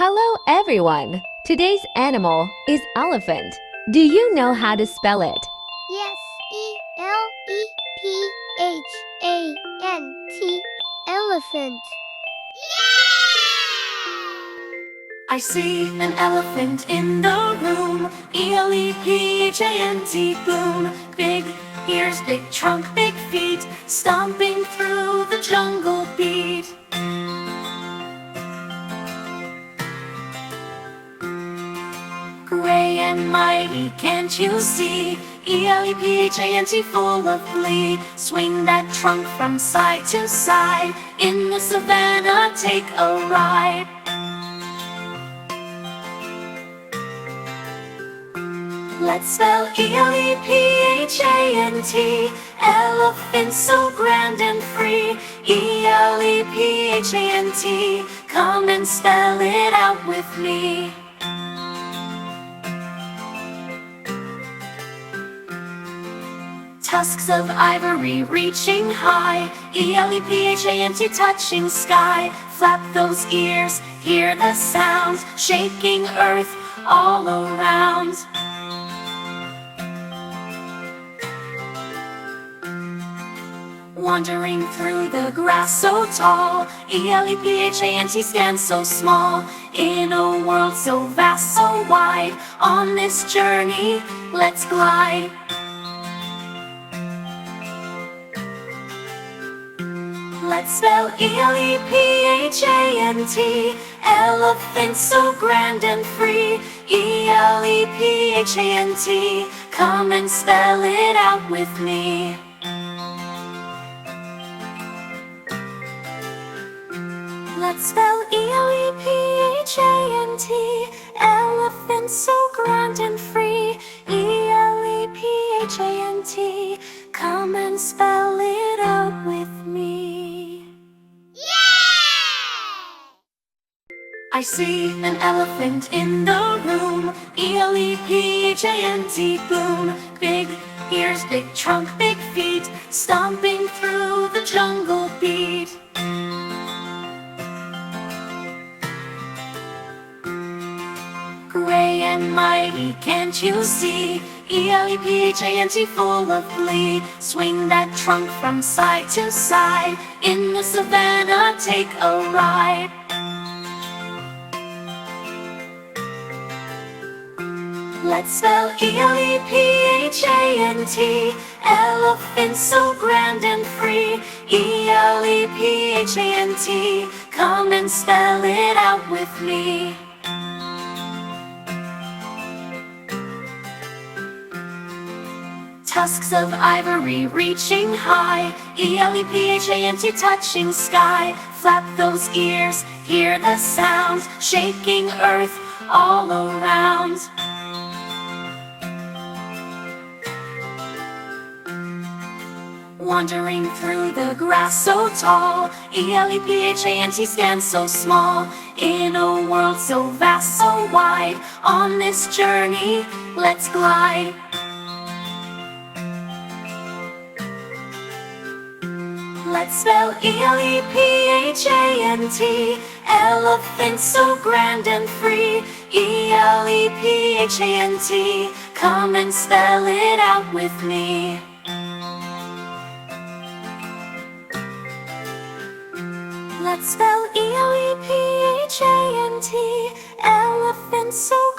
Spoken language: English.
Hello everyone! Today's animal is elephant. Do you know how to spell it? Yes, E-L-E-P-H-A-N-T, elephant. I see an elephant in the room. E-L-E-P-H-A-N-T, boom. Big ears, big trunk, big feet, stomping through the jungle beat. Gray and mighty, can't you see? E-L-E-P-H-A-N-T, full of glee. Swing that trunk from side to side. In the savannah, take a ride. Let's spell E-L-E-P-H-A-N-T, elephant so grand and free. E-L-E-P-H-A-N-T, come and spell it out with me. Tusks of ivory reaching high, E-L-E-P-H-A-N-T, touching sky. Flap those ears, hear the sounds, shaking earth all around. Wandering through the grass so tall, E-L-E-P-H-A-N-T, stands so small. In a world so vast, so wide, on this journey, let's glide. Let's spell E-L-E-P-H-A-N-T, elephant so grand and free. E-L-E-P-H-A-N-T, come and spell it out with me. Let's spell E-L-E-P-H-A-N-T, elephant so grand and free. E-L-E-P-H-A-N-T, come and spell it out with me. I see an elephant in the room. E-L-E-P-H-A-N-T, boom. Big ears, big trunk, big feet, stomping through the jungle beat. Gray and mighty, can't you see? E-L-E-P-H-A-N-T, full of glee. Swing that trunk from side to side. In the savannah, take a ride. Let's spell E-L-E-P-H-A-N-T, elephant so grand and free. E-L-E-P-H-A-N-T, come and spell it out with me. Tusks of ivory reaching high, E-L-E-P-H-A-N-T, touching sky. Flap those ears, hear the sounds, shaking earth all around. Wandering through the grass so tall, E-L-E-P-H-A-N-T, stands so small. In a world so vast, so wide, on this journey, let's glide. Let's spell E-L-E-P-H-A-N-T, elephant so grand and free. E-L-E-P-H-A-N-T, come and spell it out with me. Let's spell E-L-E-P-H-A-N-T, elephant so